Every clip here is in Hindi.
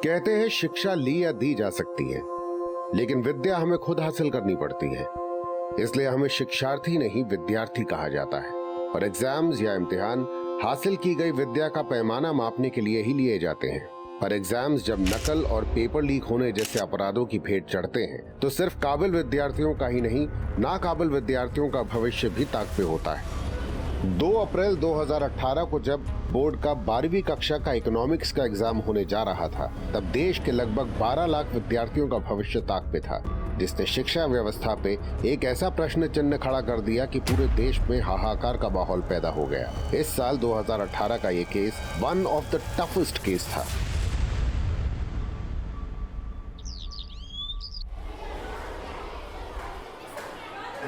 कहते हैं शिक्षा ली या दी जा सकती है, लेकिन विद्या हमें खुद हासिल करनी पड़ती है। इसलिए हमें शिक्षार्थी नहीं विद्यार्थी कहा जाता है। और एग्जाम्स या इम्तिहान हासिल की गई विद्या का पैमाना मापने के लिए ही लिए जाते हैं। पर एग्जाम्स जब नकल और पेपर लीक होने जैसे अपराधों की भेंट चढ़ते हैं तो सिर्फ काबिल विद्यार्थियों का ही नहीं, नाकाबिल विद्यार्थियों का भविष्य भी ताक पे होता है। 2 अप्रैल 2018 को जब बोर्ड का 12वीं कक्षा का इकोनॉमिक्स का एग्जाम होने जा रहा था, तब देश के लगभग 12 लाख विद्यार्थियों का भविष्य ताक पे था, जिसने शिक्षा व्यवस्था पे एक ऐसा प्रश्न चिन्ह खड़ा कर दिया कि पूरे देश में हाहाकार का माहौल पैदा हो गया। इस साल 2018 का ये case one of the toughest case था।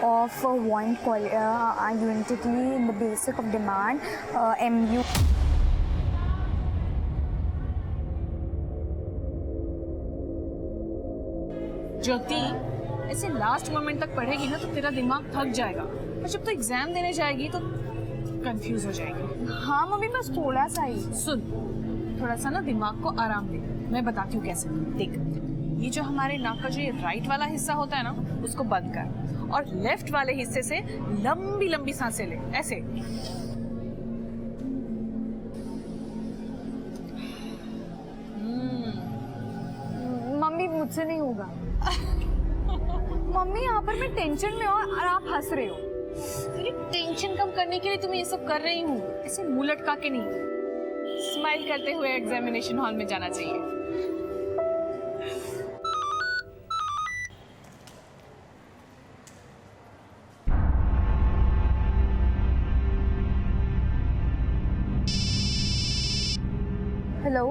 Of one unity in the basic of demand, MU. ज्योति, ऐसे लास्ट मोमेंट तक पढ़ेगी ना तो तेरा दिमाग थक जाएगा, और जब तू एग्जाम देने जाएगी तो कंफ्यूज हो जाएगी। हाँ मम्मी, बस थोड़ा सा ही। सुन, थोड़ा सा ना दिमाग को आराम दे, मैं बताती हूँ कैसे। देख, ये जो हमारे नाक का जो ये राइट वाला हिस्सा होता है ना, उसको बंद कर और लेफ्ट वाले हिस्से से लंबी लंबी सांसें ले, ऐसे। मम्मी मुझसे नहीं होगा। मम्मी यहाँ पर मैं टेंशन में हूँ और आप हंस रहे हो। तेरी टेंशन कम करने के लिए तुम्हें ये सब कर रही हूँ, ऐसे मुंह लटका के नहीं, स्माइल करते हुए एग्जामिनेशन हॉल में जाना चाहिए। हेलो,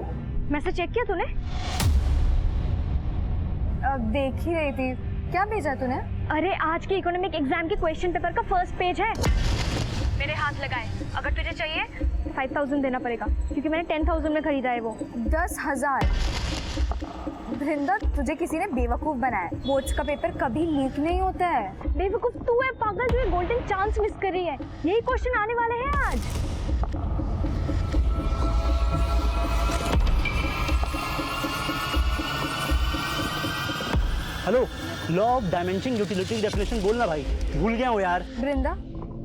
मैसेज चेक किया तूने? देख ही रही थी। क्या भेजा तूने? अरे आज के इकोनॉमिक एग्जाम के क्वेश्चन पेपर का फर्स्ट पेज है। मेरे हाथ लगाए, अगर तुझे चाहिए 5000 देना पड़ेगा, क्योंकि मैंने 10,000 में खरीदा है वो। 10,000? वृंदा, तुझे किसी ने बेवकूफ बनाया। बोर्ड्स का पेपर कभी लीक नहीं होता है। बेवकूफ तू है पागल, जो गोल्डन चांस मिस कर रही है। यही क्वेश्चन आने वाले हैं आज। Hello, law of dimension utility definition बोलना भाई, भूल गया हूँ यार। वृंदा,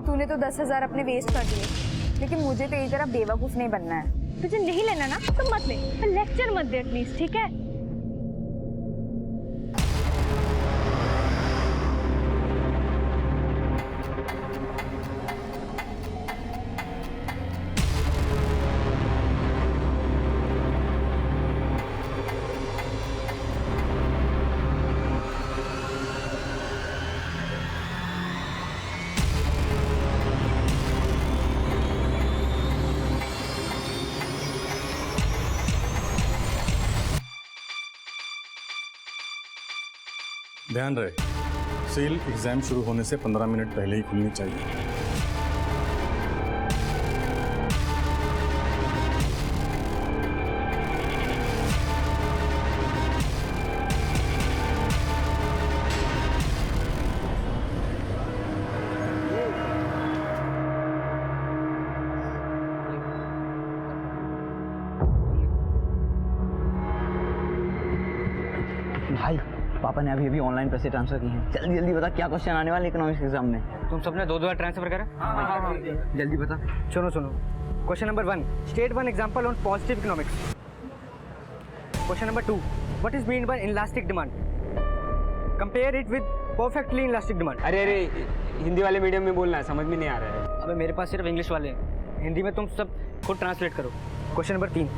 तूने तो 10,000 अपने वेस्ट कर दिए, लेकिन मुझे तेरी तरह बेवकूफ नहीं बनना है। तुझे नहीं लेना ना तो मत ले, पर लेक्चर मत दे एटलीस्ट, ठीक है? ध्यान रहे, सील एग्जाम शुरू होने से 15 मिनट पहले ही खुलनी चाहिए। भाई, पापा ने अभी ऑनलाइन पैसे ट्रांसफर किए हैं। जल्दी जल्दी बता, क्या क्वेश्चन आने वाले इकोनॉमिक्स एग्जाम में? तुम सबने 2-2 बार ट्रांसफर करा? हाँ। जल्दी बता। सुनो question number 1, state 1 example on positive economics. Question number 2, what is mean by inelastic demand? Compare it with perfectly inelastic demand. अरे हिंदी वाले मीडियम में बोलना है, समझ में नहीं आ रहा है। अबे मेरे पास सिर्फ इंग्लिश वाले हैं, हिंदी में तुम सब खुद ट्रांसलेट करो। क्वेश्चन नंबर 3,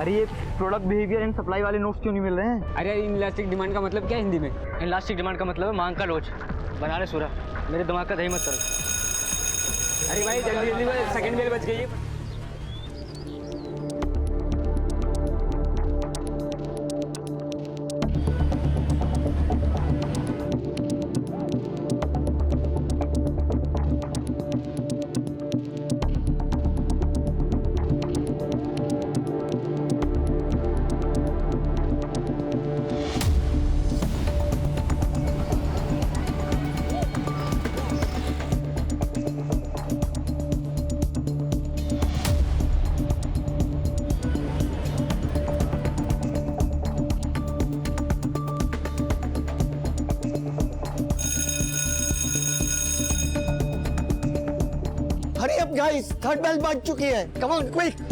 अरे ये प्रोडक्ट बिहेवियर एंड सप्लाई वाले नोट्स क्यों नहीं मिल रहे हैं? अरे इनलास्टिक डिमांड का मतलब क्या है हिंदी में? इनलास्टिक डिमांड का मतलब है मांग का लोच। बना ले सूरा, मेरे दिमाग का दही मत करो। अरे भाई जल्दी जल्दी, सेकंड बेल बज गई है। गाइस, थर्ड बेल बज चुकी है। Come on quick.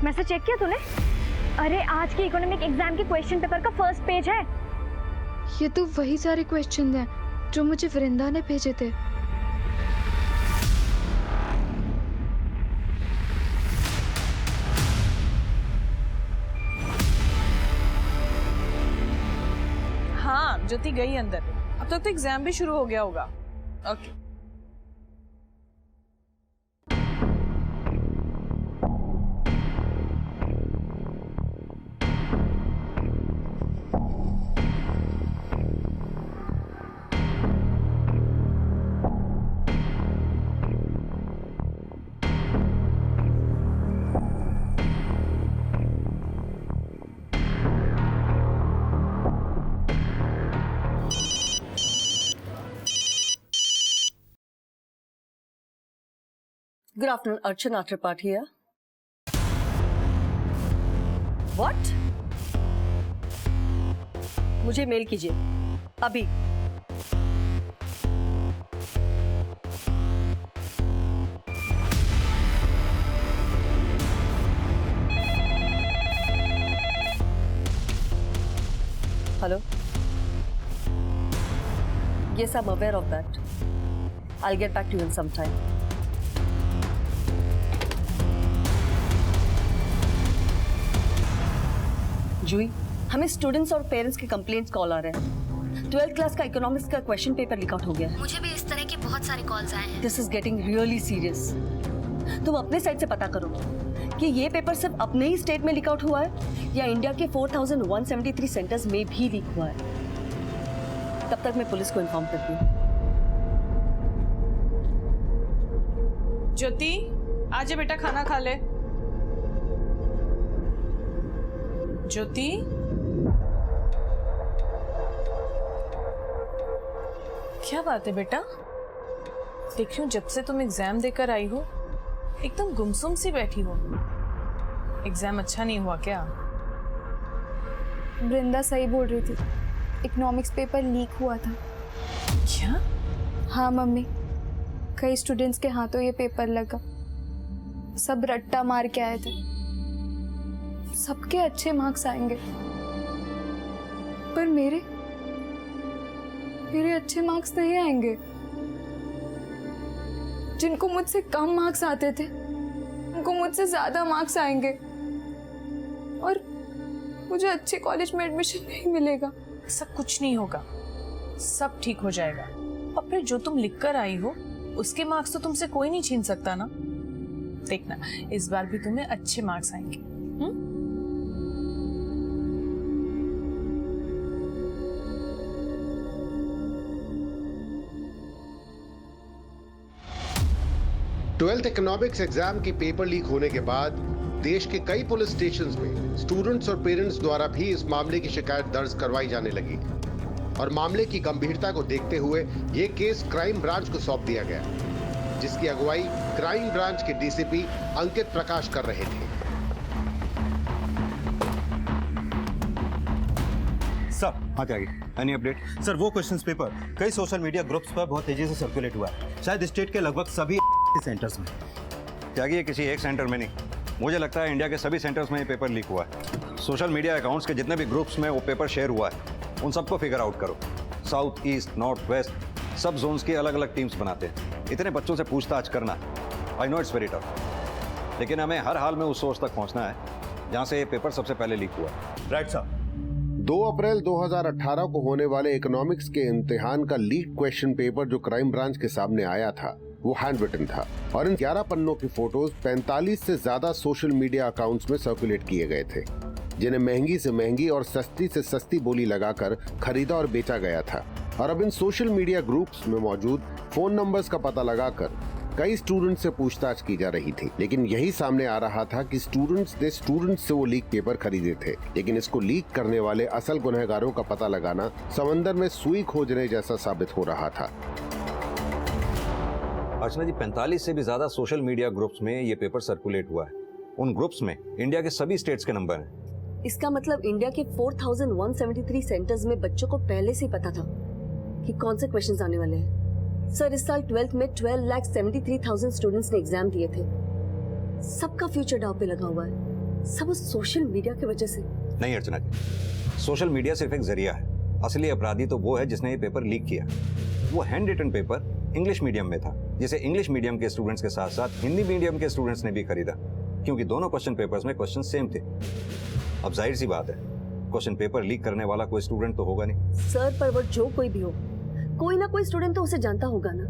Message check किया तूने? अरे आज के इकोनॉमिक एग्जाम के क्वेश्चन पेपर का फर्स्ट पेज है। ये तो वही सारे क्वेश्चन हैं जो मुझे वृंदा ने भेजे थे। हाँ, ज्योति गई अंदर। अब तक तो एग्जाम भी शुरू हो गया होगा। Okay. Good afternoon, Archana Tripathi here. What? मुझे मेल कीजिए अभी। Hello? Yes, I'm aware of that. I'll get back to you in some time. जूही, हमें स्टूडेंट्स और पेरेंट्स के कंप्लेंट्स कॉल आ रहे हैं। 12th क्लास का इकोनॉमिक्स का क्वेश्चन पेपर लीक आउट हो गया है। मुझे भी इस तरह के बहुत सारे कॉल्स आए हैं। This is getting really serious. तुम अपने साइड से पता करो कि ये पेपर सिर्फ अपने ही स्टेट में लीक आउट हुआ है या इंडिया के 4173 सेंटर्स में भी लीक हुआ है। तब तक मैं पुलिस को इन्फॉर्म करती हूँ। ज्योति, आजा बेटा, खाना खा ले। ज्योति, क्या बात है बेटा? देख रही हूँ जब से तुम एग्जाम देकर आई हो एकदम गुमसुम सी बैठी हो। एग्जाम अच्छा नहीं हुआ क्या? वृंदा सही बोल रही थी, इकोनॉमिक्स पेपर लीक हुआ था। क्या? हाँ मम्मी, कई स्टूडेंट्स के हाथों ये पेपर लगा। सब रट्टा मार के आए थे। सबके अच्छे मार्क्स आएंगे, पर मेरे अच्छे मार्क्स नहीं आएंगे। जिनको मुझसे कम मार्क्स आते थे उनको मुझसे ज्यादा मार्क्स आएंगे और मुझे अच्छे कॉलेज में एडमिशन नहीं मिलेगा। सब कुछ नहीं होगा, सब ठीक हो जाएगा। और फिर जो तुम लिख कर आई हो उसके मार्क्स तो तुमसे कोई नहीं छीन सकता ना। देखना, इस बार भी तुम्हें अच्छे मार्क्स आएंगे। 12th इकोनॉमिक्स एग्जाम के पेपर लीक होने के बाद देश के कई पुलिस स्टेशंस में स्टूडेंट्स और पेरेंट्स द्वारा भी इस मामले की शिकायत दर्ज करवाई जाने लगी और मामले की गंभीरता को देखते हुए ये केस क्राइम ब्रांच को सौंप दिया गया, जिसकी अगुवाई क्राइम ब्रांच के डीसीपी अंकित प्रकाश कर रहे थे। सर, हाँ क्या एनी अपडेट? सर, वो क्वेश्चंस पेपर कई सोशल मीडिया ग्रुप्स पर बहुत तेजी से सर्कुलेट हुआ है, शायद स्टेट के लगभग सभी सेंटर्स में। त्यागी, ये किसी एक सेंटर में नहीं, मुझे लगता है इंडिया के सभी सेंटर्स में ये पेपर लीक हुआ है। सोशल मीडिया अकाउंट्स के जितने भी ग्रुप्स में वो पेपर शेयर हुआ है उन सबको फिगर आउट करो। साउथ, ईस्ट, नॉर्थ, वेस्ट सब जोन्स की अलग अलग टीम्स बनाते हैं। इतने बच्चों से पूछताछ करना, I know it's very tough, लेकिन हमें हर हाल में उस सोर्स तक पहुंचना है जहां से ये पेपर सबसे पहले लीक हुआ। राइट साहब। 2 अप्रैल 2018 को होने वाले इकोनॉमिक्स के इम्तिहान का लीक क्वेश्चन पेपर जो क्राइम ब्रांच के सामने आया था वो हैंड रिटन था और इन 11 पन्नों की फोटोज 45 से ज्यादा सोशल मीडिया अकाउंट्स में सर्कुलेट किए गए थे, जिन्हें महंगी से महंगी और सस्ती से सस्ती बोली लगाकर खरीदा और बेचा गया था। और अब इन सोशल मीडिया ग्रुप्स में मौजूद फोन नंबर्स का पता लगाकर कई स्टूडेंट्स से पूछताछ की जा रही थी, लेकिन यही सामने आ रहा था कि स्टूडेंट्स से वो लीक पेपर खरीदे थे। लेकिन इसको लीक करने वाले असल गुनहगारों का पता लगाना समंदर में सुई खोजने जैसा साबित हो रहा था। अर्चना जी, 45 से भी ज्यादा सोशल मीडिया ग्रुप्स में ये पेपर सर्कुलेट हुआ है। उन ग्रुप्स में इंडिया के सभी स्टेट्स के नंबर हैं। इसका मतलब इंडिया के 4173 सेंटर्स में बच्चों को पहले से ही पता था कि कौन से क्वेश्चंस आने वाले हैं। सर, इस साल 12th में 12,73,000 स्टूडेंट्स ने एग्जाम दिए थे। सबका फ्यूचर दांव पे लगा हुआ है, सब उस सोशल मीडिया की वजह से। नहीं अर्चना जी, सोशल मीडिया सिर्फ एक जरिया है। असली अपराधी तो वो है जिसने ये पेपर लीक किया। वो handwritten paper English medium में था, जिसे इंग्लिश मीडियम के स्टूडेंट्स के साथ साथ हिंदी मीडियम के स्टूडेंट्स ने भी खरीदा, क्योंकि दोनों क्वेश्चन पेपर्स में क्वेश्चन सेम थे। अब जाहिर सी बात है, क्वेश्चन पेपर लीक करने वाला कोई स्टूडेंट तो होगा नहीं। सर, पर वो जो कोई भी हो, कोई ना कोई स्टूडेंट तो उसे जानता होगा ना।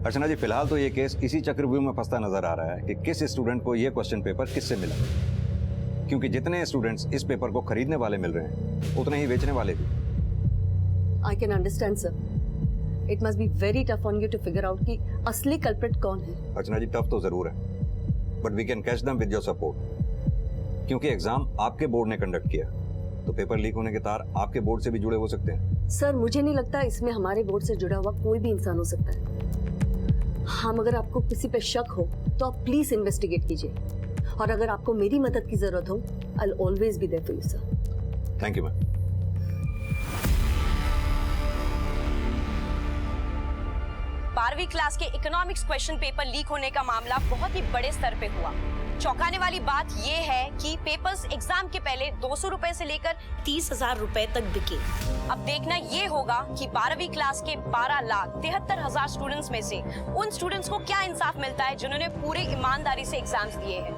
अर्चना जी, फिलहाल तो ये केस इसी चक्रव्यूह में फंसता नजर आ रहा है कि किस स्टूडेंट को ये क्वेश्चन पेपर किससे मिला, क्योंकि जितने स्टूडेंट्स इस पेपर को खरीदने वाले मिल रहे हैं उतने ही बेचने वाले भी। I can understand sir, it must be very tough on you to figure out कि असली कल्प्रिट कौन है। अर्चना जी, टफ तो जरूर है, but we can catch them with your support, क्योंकि एग्जाम आपके बोर्ड ने कंडक्ट किया, तो पेपर लीक होने के तार आपके बोर्ड से भी जुड़े हो सकते हैं। सर, मुझे नहीं लगता इसमें हमारे बोर्ड से जुड़ा हुआ कोई भी इंसान हो सकता है। हाँ, अगर आपको किसी पे शक हो तो आप प्लीज इन्वेस्टिगेट कीजिए, और अगर आपको मेरी मदद की जरूरत हो, I will always be there for you sir. Thank you ma'am. 12वीं क्लास के इकोनॉमिक्स क्वेश्चन पेपर लीक होने का मामला बहुत ही बड़े स्तर पे हुआ। चौंकाने वाली बात ये है कि पेपर्स एग्जाम के पहले 200 रुपए से लेकर 30,000 रुपए तक बिके। अब देखना ये होगा कि 12वीं क्लास के 12,73,000 स्टूडेंट्स में से उन स्टूडेंट्स को क्या इंसाफ मिलता है जिन्होंने पूरे ईमानदारी से एग्जाम्स दिए हैं।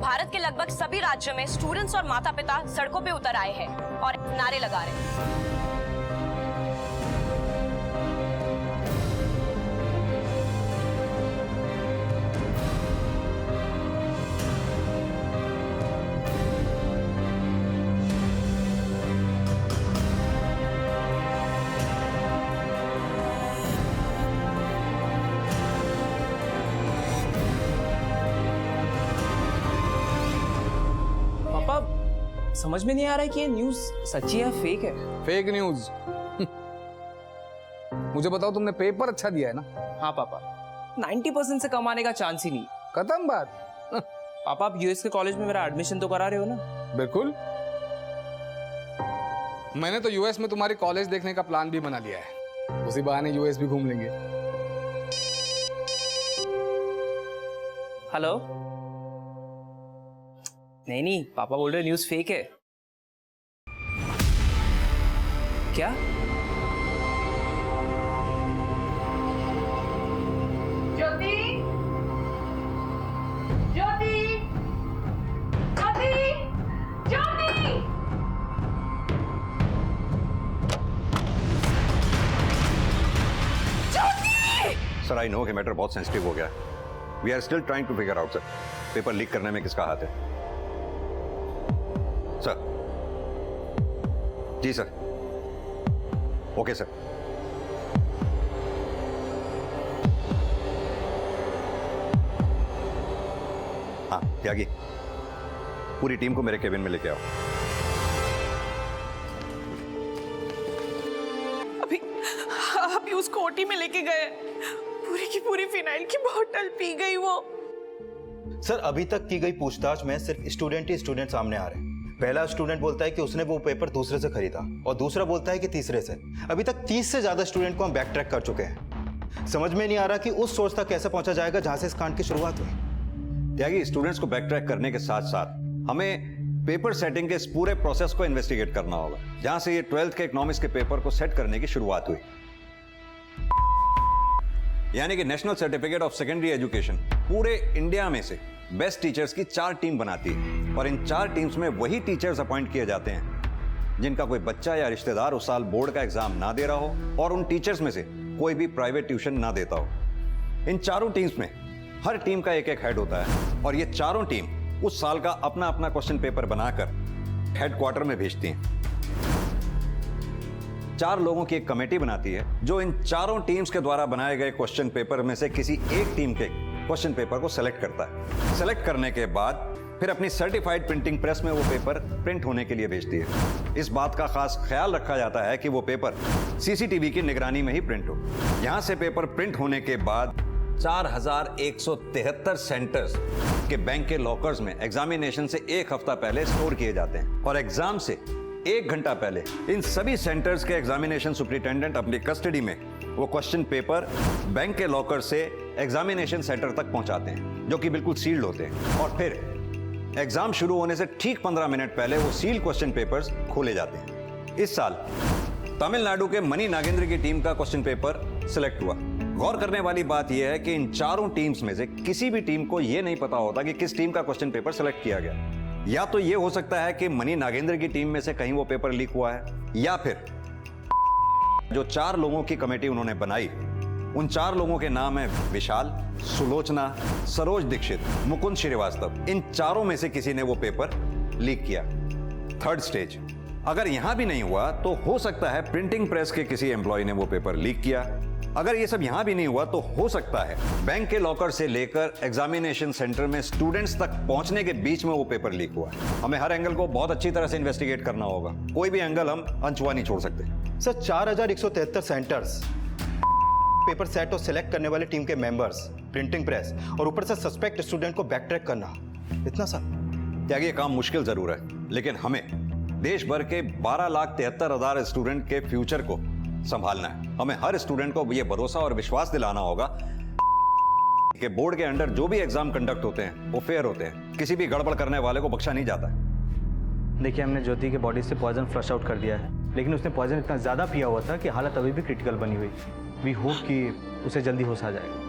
भारत के लगभग सभी राज्यों में स्टूडेंट्स और माता पिता सड़कों पे उतर आए हैं और नारे लगा रहे हैं। समझ में नहीं आ रहा है कि ये न्यूज़ सच्ची है फेक है। Fake news? मुझे बताओ, तुमने पेपर अच्छा दिया है ना? हाँ पापा, 90% से कम आने का चांस ही नहीं। खत्म बात। पापा, आप यूएस के कॉलेज में मेरा एडमिशन तो करा रहे हो ना? बिल्कुल। मैंने तो यूएस में तुम्हारी कॉलेज देखने का प्लान भी बना लिया है, उसी बहाने यूएस भी घूम लेंगे। हेलो? नहीं, पापा बोल रहे न्यूज़ फेक है। क्या? Jyoti, Jyoti, Jyoti, Jyoti. Sir, I know कि मैटर बहुत सेंसिटिव हो गया है। We are still trying to figure out sir, paper leak करने में किसका हाथ है। Sir ji sir, okay sir. हाँ त्यागी, पूरी टीम को मेरे केबिन में लेके आओ। अभी उसको ओटी में लेके गए, पूरी की पूरी फिनाइल की बोतल पी गई वो। सर, अभी तक की गई पूछताछ में सिर्फ स्टूडेंट ही स्टूडेंट सामने आ रहे हैं। पहला स्टूडेंट बोलता है कि उसने वो पेपर दूसरे से खरीदा और दूसरा बोलता है कि तीसरे से। अभी तक 30 से ज्यादा स्टूडेंट को हम बैक ट्रैक कर चुके हैं। समझ में नहीं आ रहा कि उस सोर्स तक कैसे पहुंचा जाएगा जहां से इस कांड की शुरुआत हुई। त्यागी, स्टूडेंट्स को बैक ट्रैक करने के साथ साथ हमें पेपर सेटिंग के इस पूरे प्रोसेस को इन्वेस्टिगेट करना होगा, जहां से ये 12th के इकोनॉमिक्स के पेपर को सेट करने की शुरुआत हुई। यानी कि national certificate of secondary education पूरे इंडिया में से बेस्ट टीचर्स की 4 टीम बनाती है, और इन 4 टीम्स में वही टीचर्स अपॉइंट किए जाते हैं जिनका कोई बच्चा या रिश्तेदार उस साल बोर्ड का एग्जाम ना दे रहा हो और उन टीचर्स में से कोई भी प्राइवेट ट्यूशन ना देता हो। इन चारों टीम्स में हर टीम का एक एक हेड होता है और ये चारों टीम उस साल का अपना अपना क्वेश्चन पेपर बनाकर हेडक्वार्टर में भेजती हैं। 4 लोगों की एक कमेटी बनाती है जो इन चारों टीम्स के द्वारा बनाए गए क्वेश्चन पेपर में से किसी एक टीम के क्वेश्चन पेपर को सेलेक्ट करता है। सेलेक्ट करने के बाद फिर अपनी सर्टिफाइड प्रिंटिंग प्रेस में वो पेपर प्रिंट होने के लिए भेजती है। इस बात का खास ख्याल रखा जाता है कि वो पेपर सीसीटीवी की निगरानी में ही प्रिंट हो। यहां से पेपर प्रिंट होने के बाद 4173 सेंटर्स के बैंक के लॉकर्स में एग्जामिनेशन से 1 हफ्ता पहले स्टोर किए जाते हैं और एग्जाम से 1 घंटा पहले इन सभी सेंटर्स के एग्जामिनेशन सुपरिटेंडेंट अपनी कस्टडी में वो क्वेश्चन पेपर बैंक के लॉकर से एग्जामिनेशन सेंटर तक पहुंचाते हैं, जो कि बिल्कुल सील्ड होते हैं। और फिर एग्जाम शुरू होने से ठीक 15 मिनट पहले वो सील्ड क्वेश्चन पेपर्स खोले जाते हैं। इस साल तमिलनाडु के मनी नागेंद्र की टीम का क्वेश्चन पेपर सिलेक्ट हुआ। गौर करने वाली बात यह है कि इन चारों टीम्स में से किसी भी टीम को यह नहीं पता होता कि किस टीम का क्वेश्चन पेपर सिलेक्ट किया गया। या तो यह हो सकता है कि मनी नागेंद्र की टीम में से कहीं वो पेपर लीक हुआ है, या फिर जो 4 लोगों की कमेटी उन्होंने बनाई उन 4 लोगों के नाम है विशाल, सुलोचना, सरोज दीक्षित, मुकुंद श्रीवास्तव। इन चारों में से किसी ने वो पेपर लीक किया। थर्ड स्टेज, अगर यहां भी नहीं हुआ तो हो सकता है प्रिंटिंग प्रेस के किसी एम्प्लॉय ने वो पेपर लीक किया। अगर ये सब यहां भी नहीं हुआ तो हो सकता है बैंक के लॉकर से लेकर एग्जामिनेशन सेंटर में स्टूडेंट्स तक पहुंचने के बीच में वो पेपर लीक हुआ। हमें हर एंगल को बहुत अच्छी तरह से इन्वेस्टिगेट करना होगा, कोई भी एंगल हम अनछुआ नहीं छोड़ सकते। सर 4173 सेंटर्स, पेपर सेट और सिलेक्ट करने वाली टीम के मेंबर्स, प्रिंटिंग प्रेस और ऊपर से सस्पेक्ट स्टूडेंट को बैक ट्रैक करना, इतना सा त्याग ये काम मुश्किल जरूर है, लेकिन हमें देश भर के 12,73,000 स्टूडेंट के फ्यूचर को संभालना है। हमें हर स्टूडेंट को ये भरोसा और विश्वास दिलाना होगा कि बोर्ड के अंडर जो भी एग्जाम कंडक्ट होते हैं वो फेयर होते हैं, किसी भी गड़बड़ करने वाले को बख्शा नहीं जाता। देखिए, हमने ज्योति के बॉडी से पॉइजन फ्लश आउट कर दिया है, लेकिन उसने पॉइजन इतना ज़्यादा पिया हुआ था कि हालत अभी भी क्रिटिकल बनी हुई। वी होप कि उसे जल्दी होश आ जाएगा।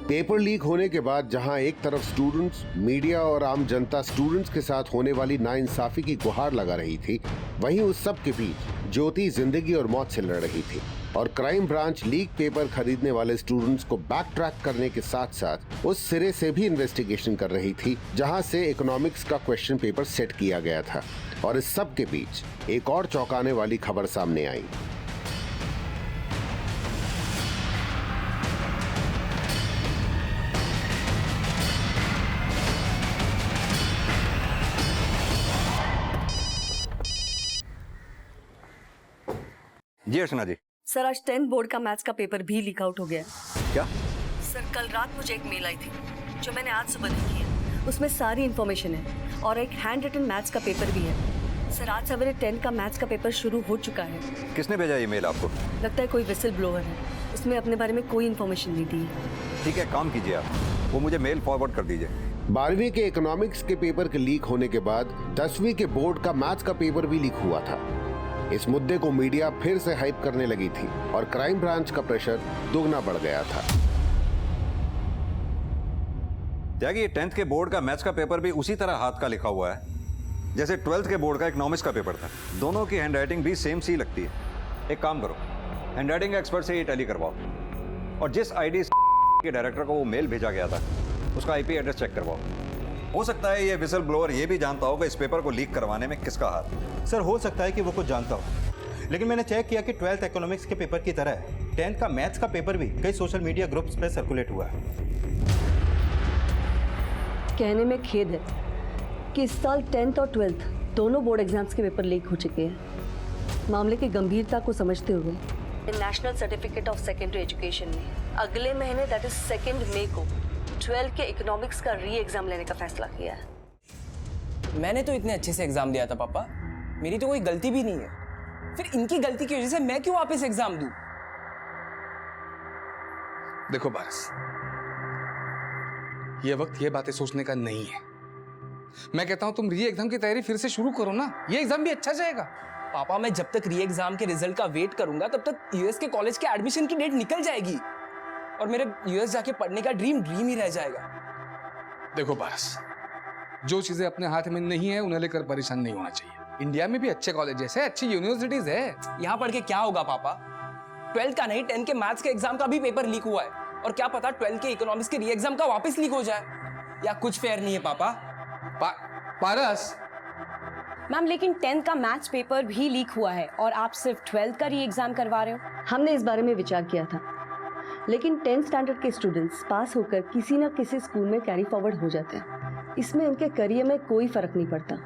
पेपर लीक होने के बाद जहां एक तरफ स्टूडेंट्स, मीडिया और आम जनता स्टूडेंट्स के साथ होने वाली नाइंसाफी की गुहार लगा रही थी, वहीं उस सब के बीच ज्योति जिंदगी और मौत से लड़ रही थी और क्राइम ब्रांच लीक पेपर खरीदने वाले स्टूडेंट्स को बैक ट्रैक करने के साथ साथ उस सिरे से भी इन्वेस्टिगेशन कर रही थी जहां से इकोनॉमिक्स का क्वेश्चन पेपर सेट किया गया था। और इस सब के बीच एक और चौंकाने वाली खबर सामने आई। जी अर्चना जी। सर आज 10th बोर्ड का मैथ्स का पेपर भी लीक आउट हो गया। क्या? सर कल रात मुझे एक मेल आई थी जो मैंने आज सुबह देखी है। उसमें सारी इन्फॉर्मेशन है और एक हैंड रिटन मैथ्स का पेपर भी है। सर आज सवेरे 10 का मैथ्स का पेपर शुरू हो चुका है। किसने भेजा ईमेल आपको? लगता है कोई विसल ब्लोअर है, उसमें अपने बारे में कोई इन्फॉर्मेशन नहीं दी। ठीक है, काम कीजिए आप, वो मुझे मेल फॉरवर्ड कर दीजिए। 12वीं के इकोनॉमिक्स के पेपर के लीक होने के बाद 10वीं के बोर्ड का मैथ्स का पेपर भी लीक हुआ था। इस मुद्दे को मीडिया फिर से हाइप करने लगी थी और क्राइम ब्रांच का प्रेशर दुगना बढ़ गया था। त्यागी, ये 10th के बोर्ड का मैथ्स का पेपर भी उसी तरह हाथ का लिखा हुआ है जैसे 12th के बोर्ड का इकोनॉमिक्स का पेपर था। दोनों की हैंडराइटिंग भी सेम सी लगती है। एक काम करो, हैंडराइटिंग एक्सपर्ट से ये टैली करवाओ और जिस आईडी के डायरेक्टर को वो मेल भेजा गया था उसका आईपी एड्रेस चेक करवाओ। हो सकता है ये विसल ब्लोअर ये भी जानता होगा इस पेपर को लीक करवाने में किसका हाथ। सर हो सकता है कि वो कुछ जानता हो, लेकिन मैंने चेक किया कि 12th इकोनॉमिक्स के पेपर की तरह 10th का मैथ्स का पेपर भी कई सोशल मीडिया ग्रुप्स पर सर्कुलेट हुआ है। कहने में खेद है कि इस साल 10th और 12th दोनों बोर्ड एग्जाम्स के पेपर लीक हो चुके हैं। मामले की गंभीरता को समझते हुए national certificate of secondary education ने अगले महीने दैट इज 2 मई को 12 के इकोनॉमिक्स का री एग्जाम लेने का फैसला किया है। मैंने तो इतने अच्छे से एग्जाम दिया था पापा, मेरी तो कोई गलती भी नहीं है। फिर इनकी गलती की वजह से मैं क्यों वापस एग्जाम दूं? देखो पारस, ये वक्त ये बातें सोचने का नहीं है। मैं कहता हूं तुम री एग्जाम की तैयारी फिर से शुरू करो ना, ये एग्जाम भी अच्छा जाएगा। पापा मैं जब तक री एग्जाम के रिजल्ट का वेट करूंगा तब तक यूएस के कॉलेज के एडमिशन की डेट निकल जाएगी और मेरे यूएस जाके पढ़ने का ड्रीम ही रह जाएगा। देखो पारस, जो चीजें अपने हाथ में नहीं है उन्हें लेकर परेशान नहीं होना चाहिए। इंडिया में भी अच्छे कॉलेजेस है, अच्छी यूनिवर्सिटीज है। यहाँ पढ़ के क्या होगा पापा? 12th का नहीं, 10th के मैथ्स के एग्जाम का भी पेपर लीक हुआ है, और क्या पता 12th के इकोनॉमिक्स के री एग्जाम का वापस लीक हो जाए। या कुछ फेयर नहीं है पापा। पारस, मैम लेकिन 10th का मैथ्स पेपर भी लीक हुआ है और आप सिर्फ 12th का री एग्जाम करवा रहे हो। हमने इस बारे में विचार किया था, लेकिन 10th स्टैंडर्ड के स्टूडेंट्स पास होकर किसी न किसी स्कूल में कैरी फॉरवर्ड हो जाते हैं। इसमें उनके करियर में कोई फर्क नहीं पड़ता।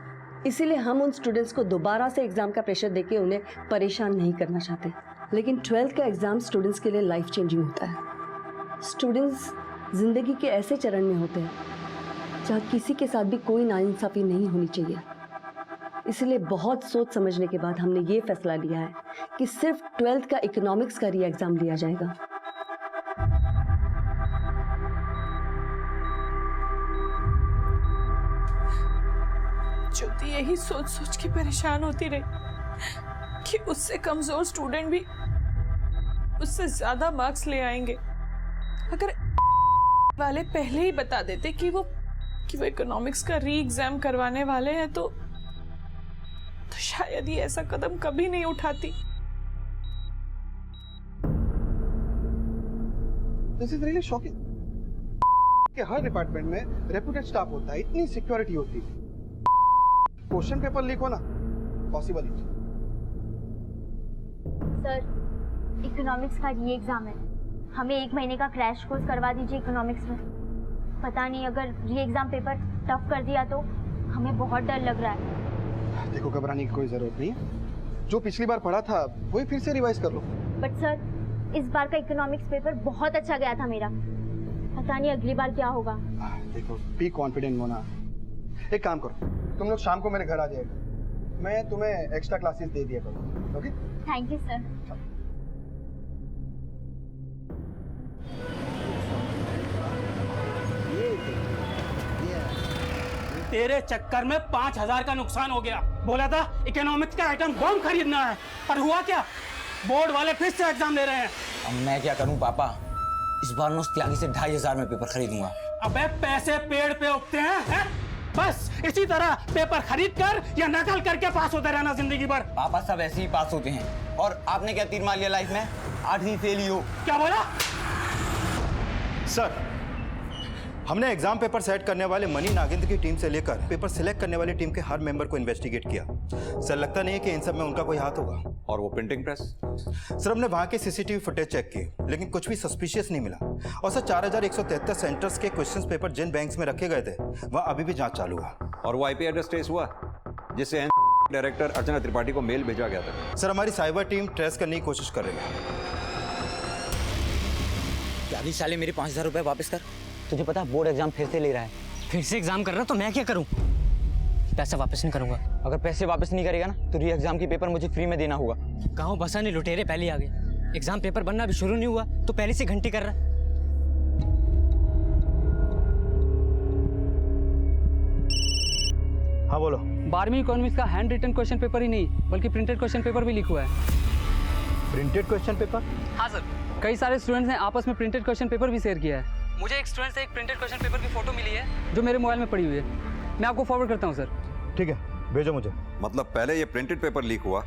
इसीलिए हम उन स्टूडेंट्स को दोबारा से एग्जाम का प्रेशर देके उन्हें परेशान नहीं करना चाहते। लेकिन 12th का एग्जाम स्टूडेंट्स के लिए लाइफ चेंजिंग होता है। स्टूडेंट्स जिंदगी के ऐसे चरण में होते हैं जहाँ किसी के साथ भी कोई नाइंसाफी नहीं होनी चाहिए। इसलिए बहुत सोच समझने के बाद हमने ये फैसला लिया है कि सिर्फ 12th का इकोनॉमिक्स का री एग्जाम लिया जाएगा। ज्योति यही सोच सोच के परेशान होती रही कि उससे कमजोर स्टूडेंट भी उससे ज्यादा मार्क्स ले आएंगे। अगर वाले पहले ही बता देते कि वो इकोनॉमिक्स का री एग्जाम करवाने वाले हैं तो शायद ही ऐसा कदम कभी नहीं उठाती। This is really shocking कि हर डिपार्टमेंट में रेप्यूटेड स्टाफ होता है, इतनी सिक्योरिटी होती है, क्वेश्चन पेपर लीक होना पॉसिबल ही। सर, इकोनॉमिक्स का री एग्जाम है, हमें 1 महीने का क्रैश कोर्स करवा दीजिए इकोनॉमिक्स में। पता नहीं अगर री एग्जाम पेपर टफ कर दिया तो हमें बहुत डर लग रहा है। देखो घबराने की कोई जरूरत नहीं है, जो पिछली बार पढ़ा था वही फिर से रिवाइज कर लो। बट सर, इस बार का इकोनॉमिक्स पेपर बहुत अच्छा गया था मेरा, पता नहीं अगली बार क्या होगा। देखो बी कॉन्फिडेंट होना। एक काम करो, तुम लोग शाम को मेरे घर आ जाएगा, मैं तुम्हें एक्स्ट्रा क्लासेस दे दिया करूँगा। Okay, thank you sir. तेरे चक्कर में 5000 का नुकसान हो गया। बोला था इकोनॉमिक्स का आइटम बॉम्ब खरीदना है, पर हुआ क्या? बोर्ड वाले फिर से एग्जाम ले रहे हैं। अब मैं क्या करूं पापा? इस बार मैं उस त्यागी से 2500 में पेपर खरीदूंगा। अबे पैसे पेड़ पे उगते हैं? बस इसी तरह पेपर खरीद कर या नकल करके पास होते रहना जिंदगी भर। पापा सब ऐसे ही पास होते हैं। और आपने क्या तीर मार लिया लाइफ में? 8वीं फेल ही हो। क्या बोला? सर, हमने एग्जाम पेपर सेट करने वाले मनी नागेंद्र की टीम से लेकर पेपर सिलेक्ट करने वाली टीम के हर मेंबर को इन्वेस्टिगेट किया। सर, लगता नहीं है कि इन सब में उनका कोई हाथ होगा। और वो प्रिंटिंग प्रेस? सर, हमने वहां के सीसीटीवी फुटेज चेक की, लेकिन कुछ भी सस्पिशियस नहीं मिला। और सर, 4173 सेंटर्स के क्वेश्चंस पेपर जिन बैंक्स में रखे गए थे वहाँ अभी भी जांच चालू है। और वो आईपी एड्रेस ट्रेस हुआ जिससे डायरेक्टर अर्चना त्रिपाठी को मेल भेजा गया था? सर, हमारी साइबर टीम ट्रेस करने की कोशिश कर रही है। त्यागी साले मेरे 5000 रुपए वापस कर। तुझे पता बोर्ड एग्जाम फिर से ले रहा है। फिर से एग्जाम कर रहा तो मैं क्या करूं? पैसा वापस नहीं करूंगा। अगर पैसे वापस नहीं करेगा ना तो री एग्जाम की पेपर मुझे फ्री में देना होगा। गाँव बसा नहीं, लुटेरे पहले आ गए। एग्जाम पेपर बनना अभी शुरू नहीं हुआ तो पहले से घंटे कर रहा। हाँ बोलो। 12वीं इकोनॉमिक्स का हैंड रिटन क्वेश्चन पेपर ही नहीं बल्कि प्रिंटेड क्वेश्चन पेपर भी लीक हुआ है। Printed question paper? हाँ सर, कई सारे स्टूडेंट्स ने आपस में प्रिंटेड क्वेश्चन पेपर भी शेयर किया है। मुझे एक स्टूडेंट से एक प्रिंटेड क्वेश्चन पेपर की फोटो मिली है जो मेरे मोबाइल में पड़ी हुई है। मैं आपको फॉरवर्ड करता हूँ सर। ठीक है, भेजो मुझे। मतलब पहले ये प्रिंटेड पेपर लीक हुआ,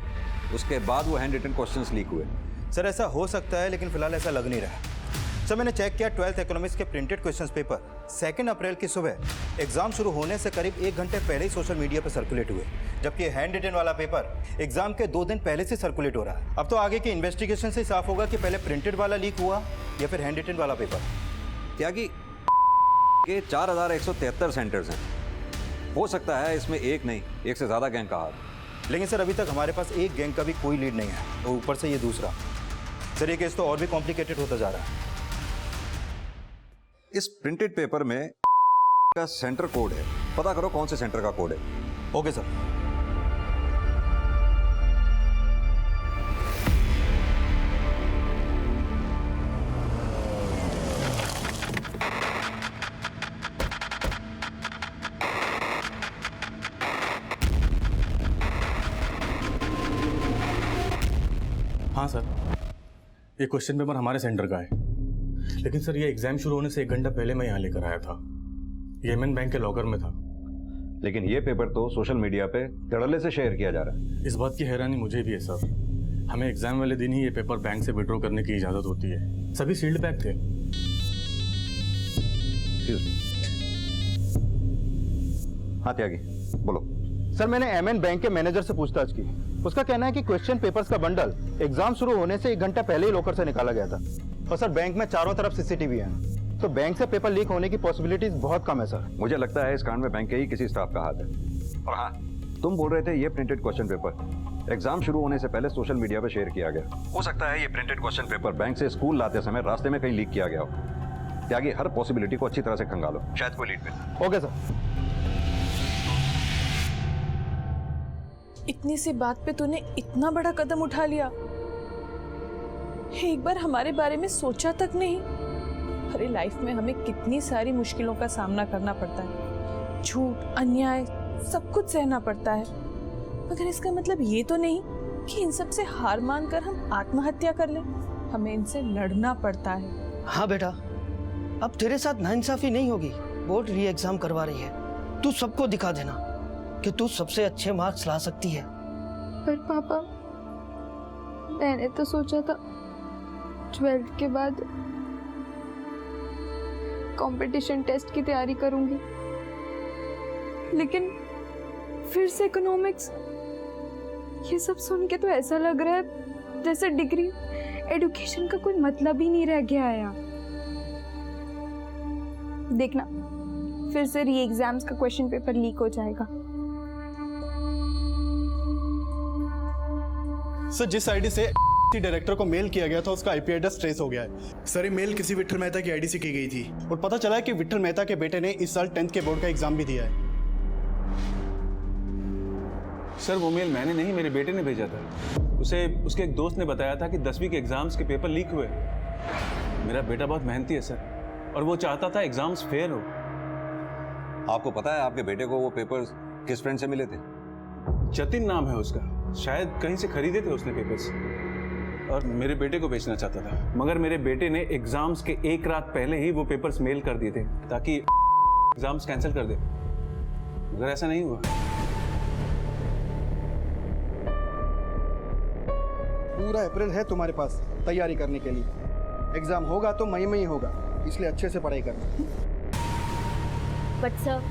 उसके बाद वो हैंड रिटन क्वेश्चंस लीक हुए? सर, ऐसा हो सकता है, लेकिन फिलहाल ऐसा लग नहीं रहा। सर, मैंने चेक किया 12th इकोनॉमिक्स के प्रिंटेड क्वेश्चंस पेपर 2 अप्रैल की सुबह एग्जाम शुरू होने से करीब 1 घंटे पहले ही सोशल मीडिया पर सर्कुलेट हुए, जबकि हैंड रिटन वाला पेपर एग्जाम के 2 दिन पहले से सर्कुलेट हो रहा है। अब तो आगे की इन्वेस्टिगेशन से साफ होगा कि पहले प्रिंटेड वाला लीक हुआ या फिर हैंड रिटन वाला पेपर। त्यागी के 4173 सेंटर्स हैं, हो सकता है इसमें एक नहीं 1 से ज्यादा गैंग का हाथ। लेकिन सर, अभी तक हमारे पास एक गैंग का भी कोई लीड नहीं है, तो ऊपर से ये दूसरा। सर, ये केस तो और भी कॉम्प्लिकेटेड होता जा रहा है। इस प्रिंटेड पेपर में का सेंटर कोड है, पता करो कौन से सेंटर का कोड है। Okay sir. हाँ सर, ये क्वेश्चन पेपर हमारे सेंटर का है, लेकिन सर ये एग्जाम शुरू होने से 1 घंटा पहले मैं यहाँ लेकर आया था। येमेन बैंक के लॉकर में था। लेकिन ये पेपर तो सोशल मीडिया पे धड़ल्ले से शेयर किया जा रहा है। इस बात की हैरानी मुझे भी है सर। हमें एग्जाम वाले दिन ही ये पेपर बैंक से विड्रॉ करने की इजाजत होती है। सभी सील्ड पैक थे। हाँ त्यागी, बोलो। सर मैंने एमएन बैंक के मैनेजर से पूछताछ की। उसका कहना है कि क्वेश्चन पेपर्स का बंडल एग्जाम शुरू होने से 1 घंटा पहले ही लॉकर से निकाला गया था। और सर बैंक में चारों तरफ सीसीटीवी है, तो बैंक से पेपर लीक होने की पॉसिबिलिटीज बहुत कम है सर। मुझे लगता है इस कांड में बैंक के ही किसी स्टाफ का हाथ है। और हाँ, तुम बोल रहे थे ये प्रिंटेड क्वेश्चन पेपर एग्जाम शुरू होने से पहले सोशल मीडिया पे शेयर किया गया। हो सकता है ये प्रिंटेड क्वेश्चन पेपर बैंक से स्कूल लाते समय रास्ते में कहीं लीक किया गया हो। त्यागी, हर पॉसिबिलिटी को अच्छी तरह से खंगालो, शायद कोई लीड मिले। Okay sir. इतनी सी बात पे तूने इतना बड़ा कदम उठा लिया। एक बार हमारे बारे में सोचा तक नहीं। अरे लाइफ में हमें कितनी सारी मुश्किलों का सामना करना पड़ता है, झूठ, अन्याय, सब कुछ सहना पड़ता है, मगर इसका मतलब ये तो नहीं कि इन सब से हार मानकर हम आत्महत्या कर लें। हमें इनसे लड़ना पड़ता है। हाँ बेटा, अब तेरे साथ नाइंसाफी नहीं होगी। बोर्ड री एग्जाम करवा रही है, तू सबको दिखा देना कि तू सबसे अच्छे मार्क्स ला सकती है। पर पापा, मैंने तो सोचा था 12th के बाद कंपटीशन टेस्ट की तैयारी करूंगी, लेकिन फिर से इकोनॉमिक्स। ये सब सुन के तो ऐसा लग रहा है जैसे डिग्री एजुकेशन का कोई मतलब ही नहीं रह गया है यार। देखना, फिर से री एग्जाम्स का क्वेश्चन पेपर लीक हो जाएगा। सर, जिस आईडी से डायरेक्टर को मेल किया गया था उसका आईपी एड्रेस ट्रेस हो गया है। सर, ये मेल किसी विट्ठल मेहता की आईडी से की गई थी और पता चला है कि विट्ठल मेहता के बेटे ने इस साल 10th के बोर्ड का एग्जाम भी दिया है। सर, वो मेल मैंने नहीं, मेरे बेटे ने भेजा था। उसे उसके एक दोस्त ने बताया था कि 10वीं के एग्जाम्स के पेपर लीक हुए। मेरा बेटा बहुत मेहनती है सर, और वो चाहता था एग्जाम्स फेयर हो। आपको पता है आपके बेटे को वो पेपर्स किस फ्रेंड से मिले थे? जतिन नाम है उसका, शायद कहीं से खरीदे थे उसने पेपर्स, और मेरे बेटे को बेचना चाहता था। मगर मेरे बेटे ने एग्जाम्स के 1 रात पहले ही वो पेपर्स मेल कर दिए थे ताकि एग्जाम्स कैंसिल कर दे, मगर ऐसा नहीं हुआ। पूरा अप्रैल है तुम्हारे पास तैयारी करने के लिए। एग्जाम होगा तो मई में ही होगा, इसलिए अच्छे से पढ़ाई करना। बट सर,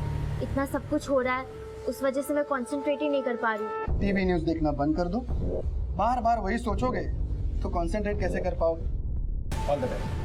इतना सब कुछ हो रहा है, उस वजह से मैं कंसंट्रेट ही नहीं कर पा रही। टीवी न्यूज़ देखना बंद कर दो। बार बार वही सोचोगे तो कंसंट्रेट कैसे कर पाओगे? All the best.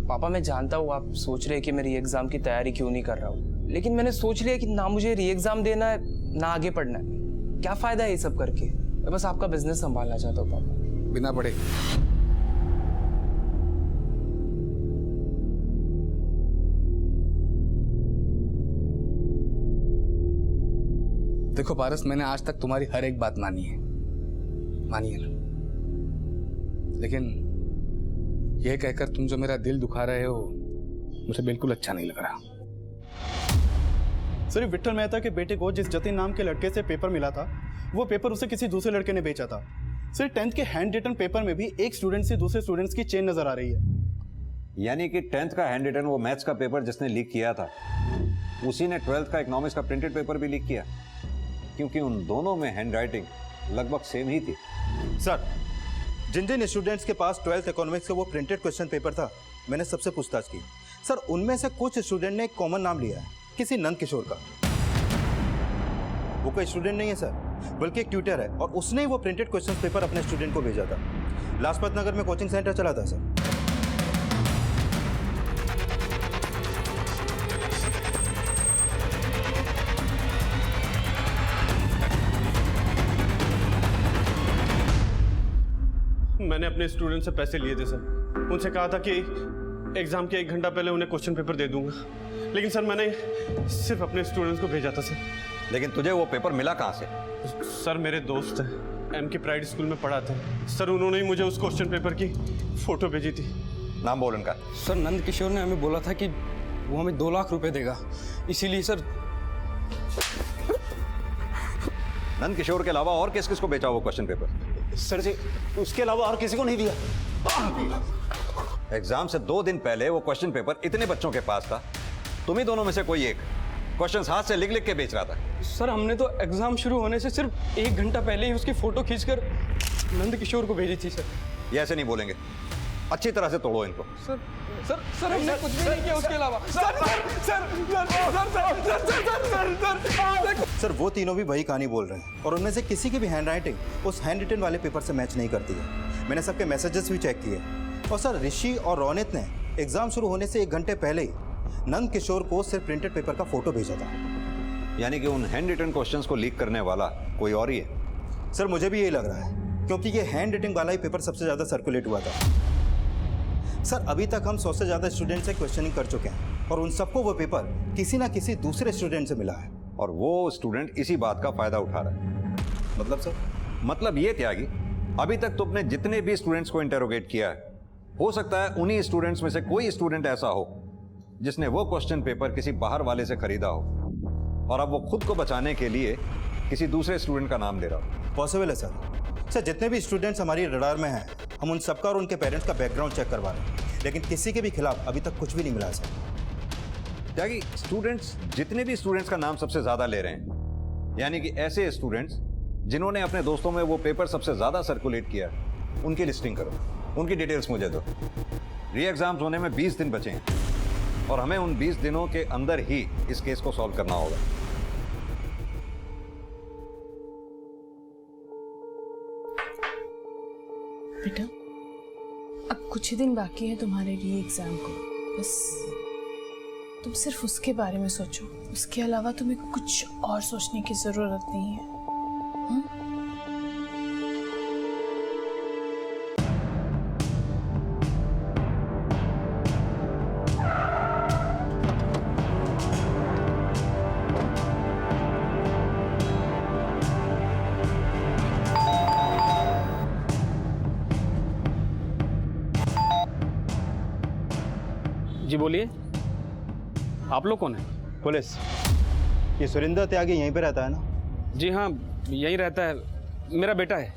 पापा, मैं जानता हूँ आप सोच रहे हैं कि मैं री एग्जाम की तैयारी क्यों नहीं कर रहा हूँ, लेकिन मैंने सोच लिया कि ना मुझे री एग्जाम देना है ना आगे पढ़ना है। क्या फायदा है ये सब करके? मैं बस आपका बिजनेस संभालना चाहता हूँ पापा। बिना पढ़े। देखो पारस, मैंने आज तक तुम्हारी हर एक बात मानी है ना, लेकिन यह कहकर तुम जो मेरा दिल दुखा रहे हो मुझे बिल्कुल अच्छा नहीं लग रहा। सर, विट्ठल मेहता के बेटे को जिस जतिन नाम के लड़के से पेपर मिला था, वो पेपर उसे किसी दूसरे लड़के ने बेचा था। सर, 10th के हैंड रिटन पेपर में भी एक स्टूडेंट से दूसरे स्टूडेंट्स की चेन नजर आ रही है। यानी कि 10th का हैंड रिटन वो मैथ्स का पेपर जिसने लीक किया था, उसी ने 12th का इकोनॉमिक्स का प्रिंटेड पेपर भी लीक किया, क्योंकि उन दोनों में हैंड राइटिंग लगभग सेम ही थी। सर, जिन जिन स्टूडेंट्स के पास 12th इकोनॉमिक्स का वो प्रिंटेड क्वेश्चन पेपर था, मैंने सबसे पूछताछ की। सर, उनमें से कुछ स्टूडेंट ने एक कॉमन नाम लिया है, किसी नंद किशोर का। वो कोई स्टूडेंट नहीं है सर, बल्कि एक ट्यूटर है, और उसने वो प्रिंटेड क्वेश्चन पेपर अपने स्टूडेंट को भेजा था। लाजपत नगर में कोचिंग सेंटर चला था सर। मैंने अपने स्टूडेंट से पैसे लिए थे सर। उनसे कहा था कि एग्जाम के 1 घंटा पहले उन्हें क्वेश्चन पेपर दे दूंगा, लेकिन सर मैंने सिर्फ अपने स्टूडेंट्स को भेजा था सर। लेकिन तुझे वो पेपर मिला कहाँ से? सर, मेरे दोस्त हैं, एम के प्राइड स्कूल में पढ़ाते हैं सर, उन्होंने ही मुझे उस क्वेश्चन पेपर की फोटो भेजी थी। नाम बोल उनका। सर नंद किशोर ने हमें बोला था कि वो हमें 2 लाख रुपए देगा, इसीलिए सर। नंद किशोर के अलावा और किस किस को बेचा वो क्वेश्चन पेपर? सर जी उसके अलावा और किसी को नहीं दिया। एग्जाम से 2 दिन पहले वो क्वेश्चन पेपर इतने बच्चों के पास था, तुम ही दोनों में से कोई एक क्वेश्चंस हाथ से लिख लिख के बेच रहा था। सर हमने तो एग्जाम शुरू होने से सिर्फ 1 घंटा पहले ही उसकी फोटो खींचकर नंद किशोर को भेजी थी सर। ये ऐसे नहीं बोलेंगे, अच्छी तरह से तोड़ो इनको। सर सर सर हमने कुछ भी नहीं किया उसके अलावा। सर वो तीनों भी वही कहानी बोल रहे हैं और उनमें से किसी की भी हैंडराइटिंग उस हैंड रिटन वाले पेपर से मैच नहीं करती है। मैंने सबके मैसेजेस भी चेक किए और सर ऋषि और रोनित ने एग्जाम शुरू होने से 1 घंटे पहले ही नंद किशोर को सिर्फ प्रिंटेड पेपर का फोटो भेजा था। यानी कि उन हैंड रिटन क्वेश्चंस को लीक करने वाला कोई और ही है। सर मुझे भी यही लग रहा है क्योंकि ये हैंड रिटन वाला ही पेपर सबसे ज़्यादा सर्कुलेट हुआ था। सर अभी तक हम 100 से ज़्यादा स्टूडेंट से क्वेश्चनिंग कर चुके हैं और उन सबको वो पेपर किसी ना किसी दूसरे स्टूडेंट से मिला है और वो स्टूडेंट इसी बात का फायदा उठा रहा है। मतलब सर? मतलब ये त्यागी, अभी तक तुमने जितने भी स्टूडेंट्स को इंटेरोगेट किया है, हो सकता है उन्हीं स्टूडेंट्स में से कोई स्टूडेंट ऐसा हो जिसने वो क्वेश्चन पेपर किसी बाहर वाले से खरीदा हो और अब वो खुद को बचाने के लिए किसी दूसरे स्टूडेंट का नाम दे रहा हो। पॉसिबल है सर। सर जितने भी स्टूडेंट्स हमारी रडार में हैं, हम उन सबका और उनके पेरेंट्स का बैकग्राउंड चेक करवा रहे हैं, लेकिन किसी के भी खिलाफ अभी तक कुछ भी नहीं मिला है सर। त्यागी, स्टूडेंट्स जितने भी स्टूडेंट्स का नाम सबसे ज्यादा ले रहे हैं, यानी कि ऐसे स्टूडेंट्स जिन्होंने अपने दोस्तों में वो पेपर सबसे ज्यादा सर्कुलेट किया, उनकी लिस्टिंग करो, उनकी डिटेल्स मुझे दो। री एग्जाम्स होने में 20 दिन बचे हैं और हमें उन 20 दिनों के अंदर ही इस केस को सॉल्व करना होगा। बेटा अब कुछ ही दिन बाकी है तुम्हारे री एग्जाम को, बस तुम सिर्फ उसके बारे में सोचो, उसके अलावा तुम्हें कुछ और सोचने की जरूरत नहीं है। जी बोलिए, आप लोग कौन है? पुलिस। ये सुरेंद्र त्यागी यहीं पे रहता है ना? जी हाँ यहीं रहता है, मेरा बेटा है।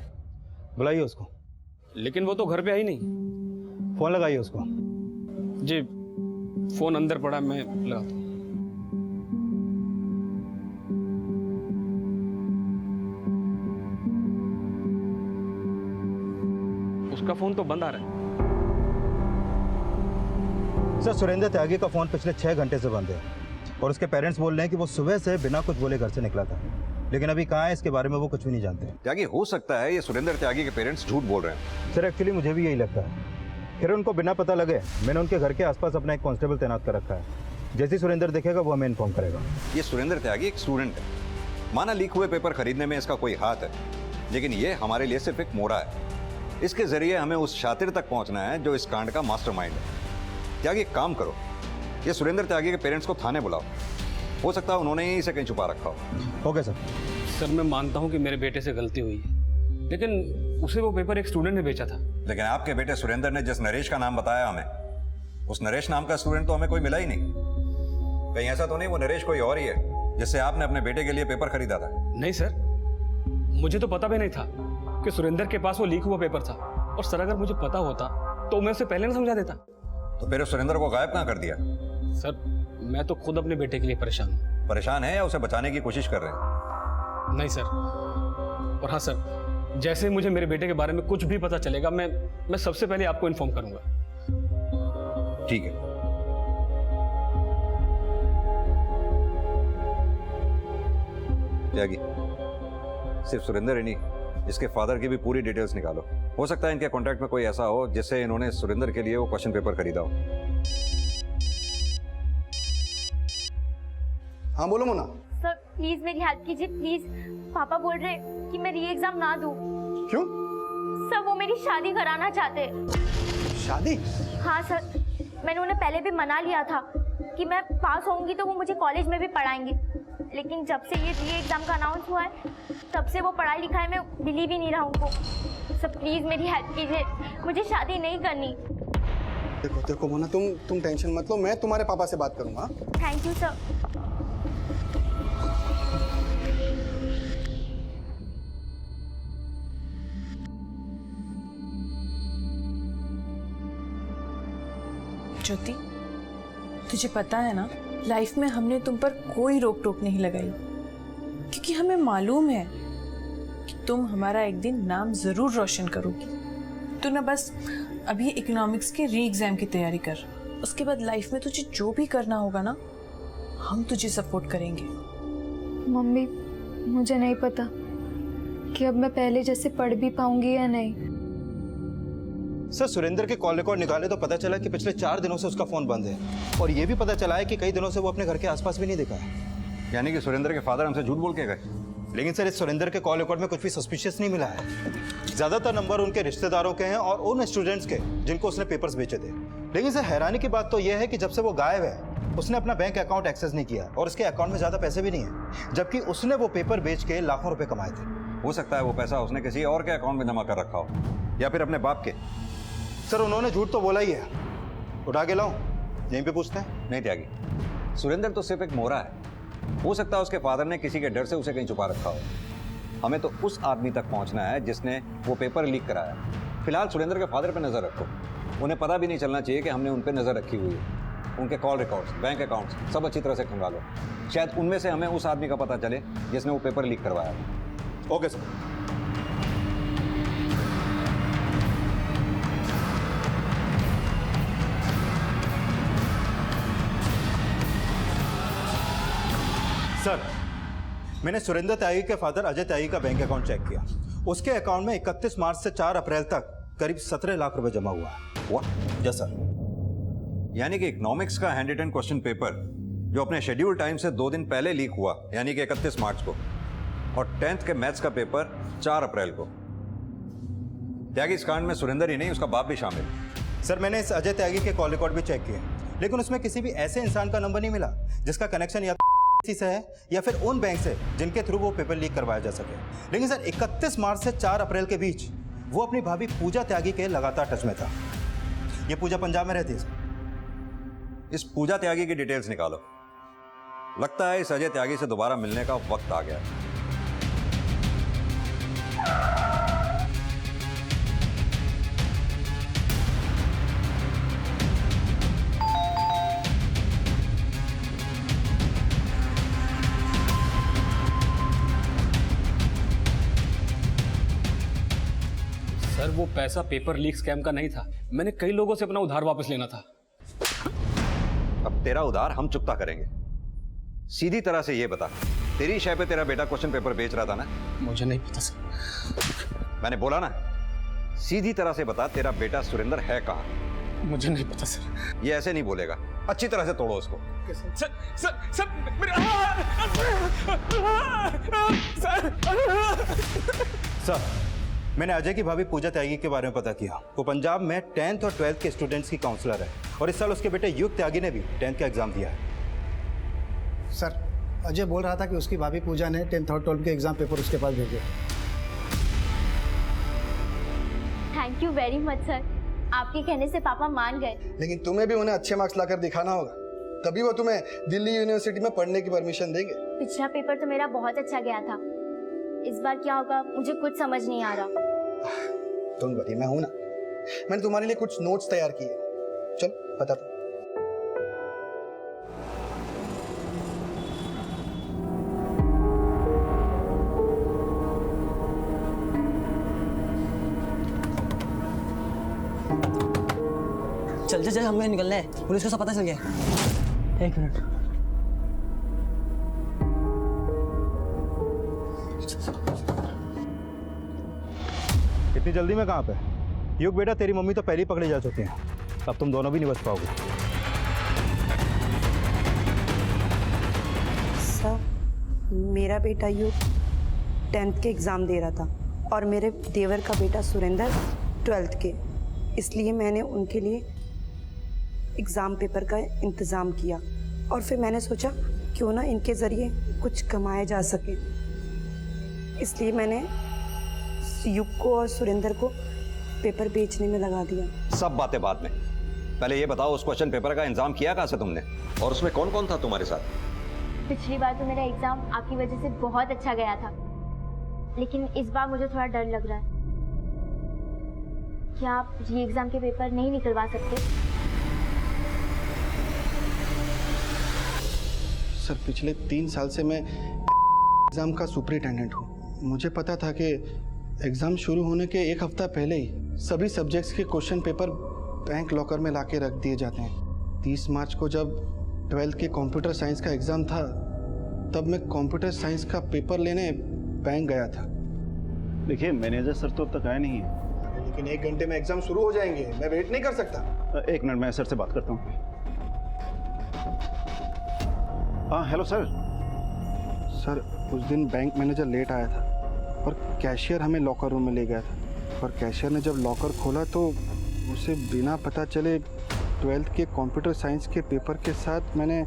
बुलाइए उसको। लेकिन वो तो घर पे आई नहीं। फोन लगाइए उसको। जी फोन अंदर पड़ा, मैं लगाता हूँ। उसका फोन तो बंद आ रहा है। सर सुरेंद्र त्यागी का फोन पिछले 6 घंटे से बंद है और उसके पेरेंट्स बोल रहे हैं कि वो सुबह से बिना कुछ बोले घर से निकला था, लेकिन अभी कहाँ है इसके बारे में वो कुछ भी नहीं जानते। त्यागी, हो सकता है ये सुरेंद्र त्यागी के पेरेंट्स झूठ बोल रहे हैं। सर एक्चुअली मुझे भी यही लगता है। फिर उनको बिना पता लगे मैंने उनके घर के आसपास अपना एक कांस्टेबल तैनात कर रखा है। जैसे ही सुरेंद्र देखेगा वो हमें इन्फॉर्म करेगा। ये सुरेंद्र त्यागी एक स्टूडेंट है, माना लीक हुए पेपर खरीदने में इसका कोई हाथ है, लेकिन ये हमारे लिए सिर्फ एक मोड़ा है। इसके जरिए हमें उस शातिर तक पहुंचना है जो इस कांड का मास्टरमाइंड है। त्यागी एक काम करो, ये सुरेंद्र त्यागी के पेरेंट्स को थाने बुलाओ, हो सकता है उन्होंने ही इसे कहीं छुपा रखा हो। Okay sir. सर मैं मानता हूँ कि मेरे बेटे से गलती हुई है, लेकिन उसे वो पेपर एक स्टूडेंट ने बेचा था। लेकिन आपके बेटे सुरेंद्र ने जिस नरेश का नाम बताया हमें, उस नरेश नाम का स्टूडेंट तो हमें कोई मिला ही नहीं। कहीं ऐसा तो नहीं वो नरेश कोई और ही है जिससे आपने अपने बेटे के लिए पेपर खरीदा था? नहीं सर, मुझे तो पता भी नहीं था कि सुरेंद्र के पास वो लीक हुआ पेपर था, और सर अगर मुझे पता होता तो मैं उसे पहले ना समझा देता। तो फिर सुरेंद्र को गायब कहाँ कर दिया? सर मैं तो खुद अपने बेटे के लिए परेशान हूँ। परेशान है या उसे बचाने की कोशिश कर रहे हैं? नहीं सर, और हाँ सर, जैसे मुझे मेरे बेटे के बारे में कुछ भी पता चलेगा मैं सबसे पहले आपको इन्फॉर्म करूंगा। ठीक है। त्यागी, सिर्फ सुरेंद्र ही नहीं, इसके फादर की भी पूरी डिटेल्स निकालो। हो सकता है इनके कॉन्टैक्ट में कोई ऐसा हो जिससे इन्होंने सुरेंद्र के लिए वो क्वेश्चन पेपर खरीदा हो। हाँ बोलो मोना। सर प्लीज मेरी हेल्प कीजिए प्लीज। पापा बोल रहे कि मैं री एग्जाम ना दूं। क्यों? सर वो मेरी शादी कराना चाहते। शादी? हाँ सर, मैंने उन्हें पहले भी मना लिया था कि मैं पास होंगी तो वो मुझे कॉलेज में भी पढ़ाएंगे, लेकिन जब से ये री एग्जाम का अनाउंस हुआ है तब से वो पढ़ाई लिखाई में बिलीव ही नहीं रहा उनको। सर प्लीज मेरी हेल्प कीजिए, मुझे शादी नहीं करनी। देखो देखो मोना, तुम टेंशन मत लो, मैं तुम्हारे पापा से बात करूंगा। Thank you sir. ज्योति, तुझे पता है ना, लाइफ में हमने तुम पर कोई रोक टोक नहीं लगाई, क्योंकि हमें मालूम है कि तुम हमारा एक दिन नाम जरूर रोशन करोगी। तू ना बस अभी इकोनॉमिक्स के री एग्जाम की तैयारी कर, उसके बाद लाइफ में तुझे जो भी करना होगा ना, हम तुझे सपोर्ट करेंगे। मम्मी, मुझे नहीं पता कि अब मैं पहले जैसे पढ़ भी पाऊंगी या नहीं। सर, सुरेंद्र के कॉल रिकॉर्ड निकाले तो पता चला कि पिछले 4 दिनों से उसका फोन बंद है, और ये भी पता चला है कि कई दिनों से वो अपने घर के आसपास भी नहीं दिखा है। यानी कि सुरेंद्र के फादर हमसे झूठ बोल के गए। लेकिन सर, इस सुरेंद्र के कॉल रिकॉर्ड में कुछ भी सस्पिशियस नहीं मिला है। ज्यादातर नंबर उनके रिश्तेदारों के हैं और उन स्टूडेंट्स के जिनको उसने पेपर्स बेचे थे। लेकिन सर, हैरानी की बात तो यह है कि जब से वो गायब है, उसने अपना बैंक अकाउंट एक्सेस नहीं किया, और उसके अकाउंट में ज्यादा पैसे भी नहीं है, जबकि उसने वो पेपर बेच के लाखों रुपए कमाए थे। हो सकता है वो पैसा उसने किसी और के अकाउंट में जमा कर रखा हो, या फिर अपने बाप के। सर, उन्होंने झूठ तो बोला ही है। उठा के लाऊं? यहीं पे पूछते हैं। नहीं त्यागी, सुरेंद्र तो सिर्फ एक मोहरा है। हो सकता है उसके फादर ने किसी के डर से उसे कहीं छुपा रखा हो। हमें तो उस आदमी तक पहुंचना है जिसने वो पेपर लीक कराया। फिलहाल सुरेंद्र के फादर पे नजर रखो। उन्हें पता भी नहीं चलना चाहिए कि हमने उन पे नजर रखी हुई है। उनके कॉल रिकॉर्ड्स, बैंक अकाउंट्स सब अच्छी तरह से खंगालो। शायद उनमें से हमें उस आदमी का पता चले जिसने वो पेपर लीक करवाया। Okay sir. सर, मैंने सुरेंद्र त्यागी के फादर अजय त्यागी का बैंक अकाउंट चेक किया। उसके अकाउंट में 31 मार्च से 4 अप्रैल तक करीब 17 लाख रुपए जमा हुआ है। व्हाट? Yes sir. यानी कि इकोनॉमिक्स का हैंड रिटन क्वेश्चन पेपर जो अपने शेड्यूल टाइम से 2 दिन पहले लीक हुआ, यानी कि 31 मार्च को, और 10th के मैथ्स का पेपर 4 अप्रैल को। त्यागी इस कांड में सुरेंद्र ही नहीं, उसका बाप भी शामिल। सर, मैंने इस अजय त्यागी के कॉल रिकॉर्ड भी चेक किए, लेकिन उसमें किसी भी ऐसे इंसान का नंबर नहीं मिला जिसका कनेक्शन या से है या फिर उन बैंक से जिनके थ्रू वो पेपर लीक करवाया जा सके। लेकिन सर, 31 मार्च से 4 अप्रैल के बीच वो अपनी भाभी पूजा त्यागी के लगातार टच में था। ये पूजा पंजाब में रहती है सर। इस पूजा त्यागी की डिटेल्स निकालो। लगता है इस अजय त्यागी से दोबारा मिलने का वक्त आ गया है। सर, वो पैसा पेपर लीक स्कैम का नहीं था। मैंने कई लोगों से अपना उधार वापस लेना था। अब तेरा उधार हम चुकता करेंगे। सीधी तरह से ये बता, तेरी शय पे तेरा बेटा क्वेश्चन पेपर बेच रहा था ना? मुझे नहीं पता सर। मैंने बोला ना, सीधी तरह से बता, तेरा बेटा सुरेंद्र है कहाँ? मुझे नहीं पता सर। ये ऐसे नहीं बोलेगा, अच्छी तरह से तोड़ो उसको। सर, सर, सर, सर, मैंने अजय की भाभी पूजा त्यागी के बारे में पता किया। वो पंजाब में 10th और 12th के स्टूडेंट्स की काउंसलर है, और इस साल उसके बेटे युग त्यागी ने भी 10th का एग्जाम दिया है। सर, अजय बोल रहा था कि उसकी भाभी पूजा ने 10th और 12th के एग्जाम पेपर उसके पास भेजे। Thank you very much sir, आपके कहने से पापा मान गए। लेकिन तुम्हें भी उन्हें अच्छे मार्क्स लाकर दिखाना होगा, तभी वो तुम्हें दिल्ली यूनिवर्सिटी में पढ़ने की परमिशन देंगे। पिछला पेपर तो मेरा बहुत अच्छा गया था, इस बार क्या होगा मुझे कुछ समझ नहीं आ रहा। तुम वरी, मैं हूं ना। मैंने तुम्हारे लिए कुछ नोट्स तैयार किए, चल बताता। चल चल हमें निकलना है, पुलिस को सब पता चल गया। 1 मिनट। इतनी जल्दी में कहाँ पे? युग बेटा, तेरी मम्मी तो पहले ही पकड़े जा चुके हैं, अब तुम दोनों भी नहीं बच पाओगे। सर, मेरा बेटा युग 10th के एग्ज़ाम दे रहा था, और मेरे देवर का बेटा सुरेंद्र 12th के, इसलिए मैंने उनके लिए एग्ज़ाम पेपर का इंतज़ाम किया, और फिर मैंने सोचा क्यों ना इनके ज़रिए कुछ कमाया जा सके, इसलिए मैंने युग को और सुरेंद्र को पेपर बेचने में लगा दिया। सब बातें बाद में, पहले ये बताओ, उस क्वेश्चन पेपर का इंतजाम किया कहाँ से तुमने, और उसमें कौन कौन था तुम्हारे साथ? पिछली बार तो मेरा एग्ज़ाम आपकी वजह से बहुत अच्छा गया था, लेकिन इस बार मुझे थोड़ा डर लग रहा है। क्या आप री एग्ज़ाम के पेपर नहीं निकलवा सकते? सर, पिछले 3 साल से मैं एग्ज़ाम का सुपरिटेंडेंट हूँ। मुझे पता था कि एग्ज़ाम शुरू होने के 1 हफ्ता पहले ही सभी सब्जेक्ट्स के क्वेश्चन पेपर बैंक लॉकर में लाके रख दिए जाते हैं। 30 मार्च को जब 12th के कंप्यूटर साइंस का एग्ज़ाम था, तब मैं कंप्यूटर साइंस का पेपर लेने बैंक गया था। देखिए, मैनेजर सर तो अब तक आए नहीं है। लेकिन 1 घंटे में एग्ज़ाम शुरू हो जाएंगे, मैं वेट नहीं कर सकता। 1 मिनट, मैं सर से बात करता हूँ। हाँ, हेलो सर। सर, उस दिन बैंक मैनेजर लेट आया था और कैशियर हमें लॉकर रूम में ले गया था, और कैशियर ने जब लॉकर खोला तो उसे बिना पता चले 12th के कंप्यूटर साइंस के पेपर के साथ मैंने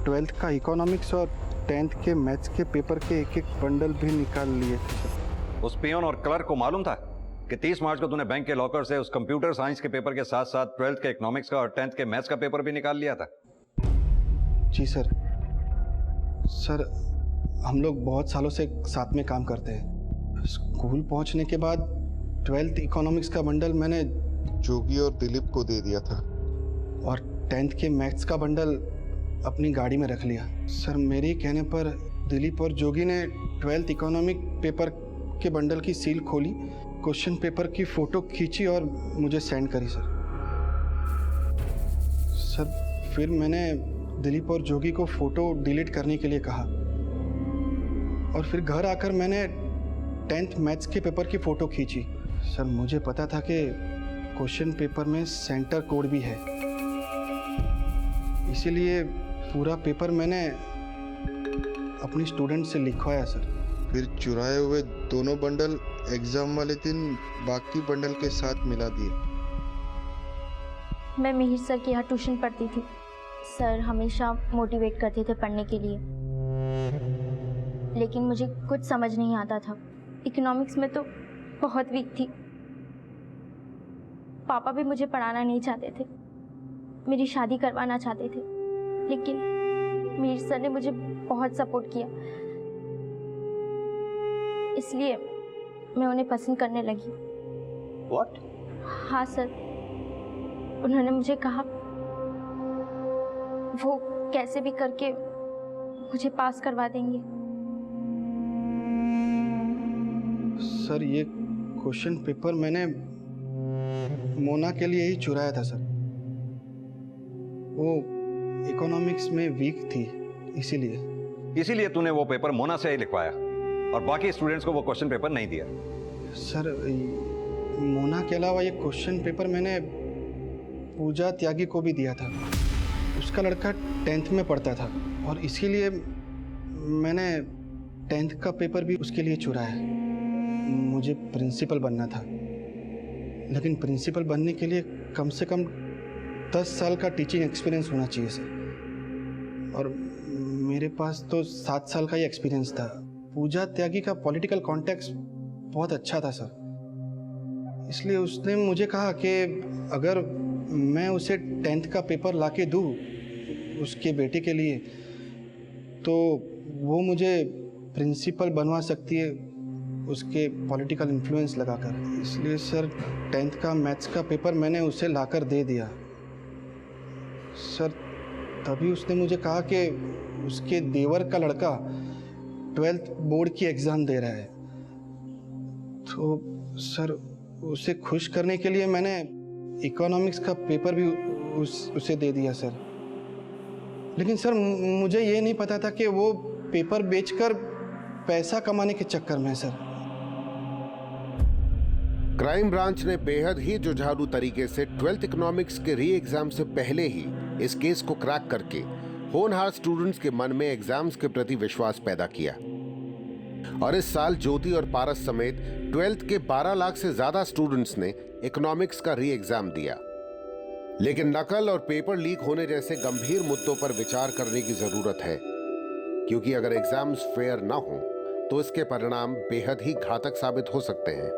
12th का इकोनॉमिक्स और 10th के मैथ्स के पेपर के एक बंडल भी निकाल लिए थे। उस पियोन और क्लर्क को मालूम था कि 30 मार्च को तूने बैंक के लॉकर से उस कंप्यूटर साइंस के पेपर के साथ साथ 12th के इकोनॉमिक्स का और 10th के मैथ्स का पेपर भी निकाल लिया था? जी सर। सर, हम लोग बहुत सालों से साथ में काम करते हैं। स्कूल पहुंचने के बाद 12th इकोनॉमिक्स का बंडल मैंने जोगी और दिलीप को दे दिया था, और 10th के मैथ्स का बंडल अपनी गाड़ी में रख लिया। सर, मेरे कहने पर दिलीप और जोगी ने 12th इकोनॉमिक पेपर के बंडल की सील खोली, क्वेश्चन पेपर की फ़ोटो खींची और मुझे सेंड करी। सर, फिर मैंने दिलीप और जोगी को फ़ोटो डिलीट करने के लिए कहा, और फिर घर आकर मैंने 10th मैथ्स के पेपर की फ़ोटो खींची। सर, मुझे पता था कि क्वेश्चन पेपर में सेंटर कोड भी है, इसीलिए पूरा पेपर मैंने अपनी स्टूडेंट से लिखवाया। सर, फिर चुराए हुए दोनों बंडल एग्जाम वाले दिन बाकी बंडल के साथ मिला दिए। मैं मिहिर सर के यहाँ ट्यूशन पढ़ती थी। सर हमेशा मोटिवेट करते थे पढ़ने के लिए, लेकिन मुझे कुछ समझ नहीं आता था। इकोनॉमिक्स में तो बहुत वीक थी। पापा भी मुझे पढ़ाना नहीं चाहते थे, मेरी शादी करवाना चाहते थे, लेकिन मिहिर सर ने मुझे बहुत सपोर्ट किया, इसलिए मैं उन्हें पसंद करने लगी। What? हाँ सर, उन्होंने मुझे कहा वो कैसे भी करके मुझे पास करवा देंगे। सर, ये क्वेश्चन पेपर मैंने मोना के लिए ही चुराया था। सर, वो इकोनॉमिक्स में वीक थी, इसीलिए तूने वो पेपर मोना से ही लिखवाया और बाकी स्टूडेंट्स को वो क्वेश्चन पेपर नहीं दिया? सर, मोना के अलावा ये क्वेश्चन पेपर मैंने पूजा त्यागी को भी दिया था। उसका लड़का 10th में पढ़ता था, और इसीलिए मैंने 10th का पेपर भी उसके लिए चुराया। मुझे प्रिंसिपल बनना था, लेकिन प्रिंसिपल बनने के लिए कम से कम 10 साल का टीचिंग एक्सपीरियंस होना चाहिए सर, और मेरे पास तो 7 साल का ही एक्सपीरियंस था। पूजा त्यागी का पॉलिटिकल कॉन्टेक्स्ट बहुत अच्छा था सर, इसलिए उसने मुझे कहा कि अगर मैं उसे 10th का पेपर लाके दूँ उसके बेटे के लिए, तो वो मुझे प्रिंसिपल बनवा सकती है उसके पॉलिटिकल इन्फ्लुएंस लगाकर। इसलिए सर 10th का मैथ्स का पेपर मैंने उसे लाकर दे दिया। सर, तभी उसने मुझे कहा कि उसके देवर का लड़का 12th बोर्ड की एग्ज़ाम दे रहा है, तो सर उसे खुश करने के लिए मैंने इकोनॉमिक्स का पेपर भी उसे दे दिया सर। लेकिन सर मुझे ये नहीं पता था कि वो पेपर बेचकर पैसा कमाने के चक्कर में है सर। क्राइम ब्रांच ने बेहद ही जुझारू तरीके से 12th इकोनॉमिक्स के री एग्जाम से पहले ही इस केस को क्रैक करके होनहार स्टूडेंट्स के मन में एग्जाम्स के प्रति विश्वास पैदा किया, और इस साल ज्योति और पारस समेत 12th के 12 लाख से ज्यादा स्टूडेंट्स ने इकोनॉमिक्स का री एग्जाम दिया। लेकिन नकल और पेपर लीक होने जैसे गंभीर मुद्दों पर विचार करने की जरूरत है, क्योंकि अगर एग्जाम्स फेयर ना हो तो इसके परिणाम बेहद ही घातक साबित हो सकते हैं।